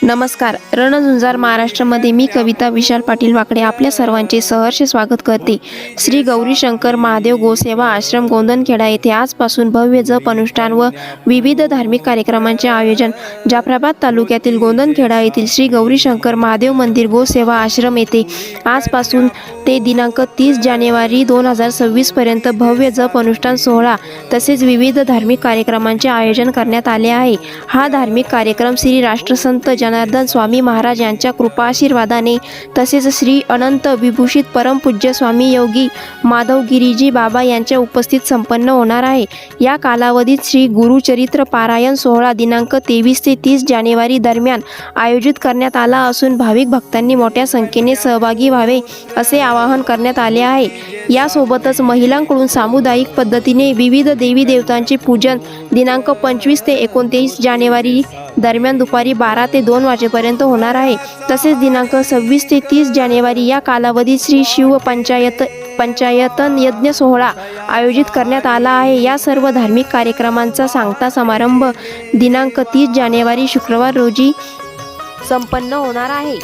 नमस्कार. रणझुंजार महाराष्ट्रामध्ये मी कविता विशाल पाटील वाकडे आपल्या सर्वांचे सहर्ष स्वागत करते. श्री गौरी शंकर महादेव गोसेवा आश्रम गोंदनखेडा येथे आजपासून भव्य जप अनुष्ठान व विविध धार्मिक कार्यक्रमांचे आयोजन. जाफराबाद तालुक्यातील गोंदनखेडा येथील श्री गौरी शंकर महादेव मंदिर गोसेवा आश्रम येथे आजपासून ते दिनांक 30 जानेवारी 2026 पर्यंत भव्य जप अनुष्ठान सोहळा तसेच विविध धार्मिक कार्यक्रमांचे आयोजन करण्यात आले आहे. हा धार्मिक कार्यक्रम श्री राष्ट्रसंत जनार्दन स्वामी महाराज यांच्या कृपा आशीर्वादाने तसेच श्री अनंत विभूषित परमपूज्य स्वामी योगी माधवगिरीजी बाबा यांच्या उपस्थित संपन्न होणार आहे. या कालावधीत श्री गुरुचरित्र पारायण सोहळा दिनांक 23 ते 30 जानेवारी दरम्यान आयोजित करण्यात आला असून भाविक भक्तांनी मोठ्या संख्येने सहभागी व्हावे असे आवाहन करण्यात आले आहे. यासोबतच महिलांकडून सामुदायिक पद्धतीने विविध देवी देवतांचे पूजन दिनांक 25 ते 29 जानेवारी दरम्यान दुपारी 12 ते 2 वाजेपर्यंत होणार आहे. तसेच दिनांक 26 ते 30 जानेवारी या कालावधीत श्री शिव पंचायतन यज्ञ सोहळा आयोजित करण्यात आला आहे. या सर्व धार्मिक कार्यक्रमांचा सांगता समारंभ दिनांक 30 जानेवारी शुक्रवार रोजी संपन्न होणार आहे.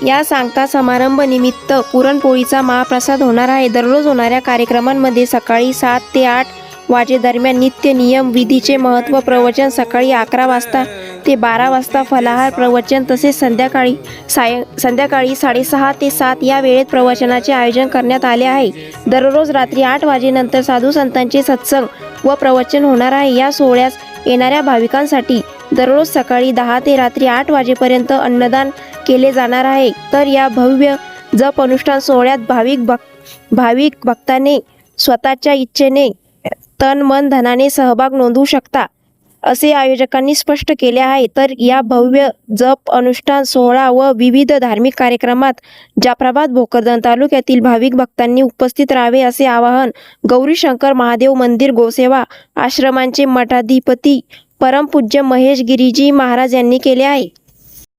या सांगता समारंभ निमित्त पुरणपोळीचा महाप्रसाद होणार आहे. दररोज होणाऱ्या कार्यक्रमांमध्ये सकाळी 7 ते 8 वाजेदरम्यान नित्य नियम विधीचे महत्त्व प्रवचन, सकाळी 11 वाजता ते 12 वाजता फलाहार प्रवचन तसेच संध्याकाळी 6:30 ते 7 या वेळेत प्रवचनाचे आयोजन करण्यात आले आहे. दररोज रात्री 8 वाजेनंतर साधू संतांचे सत्संग व प्रवचन होणार आहे. या सोहळ्यास येणाऱ्या भाविकांसाठी दररोज सकाळी 10 ते रात्री 8 वाजेपर्यंत अन्नदान केले जाणार आहे. तर या भव्य जप अनुष्ठान सोहळ्यात भाविक भक्तांनी स्वतःच्या इच्छेने तन मन धनाने सहभाग नोंदवू शकता असे आयोजकांनी स्पष्ट केले आहे. तर या भव्य जप अनुष्ठान सोहळा व विविध धार्मिक कार्यक्रमात जाफराबाद भोकरदन तालुक्यातील भाविक भक्तांनी उपस्थित राहावे असे आवाहन गौरी शंकर महादेव मंदिर गोसेवा आश्रमांचे मठाधिपती परमपूज्य महेश गिरीजी महाराज यांनी केले आहे.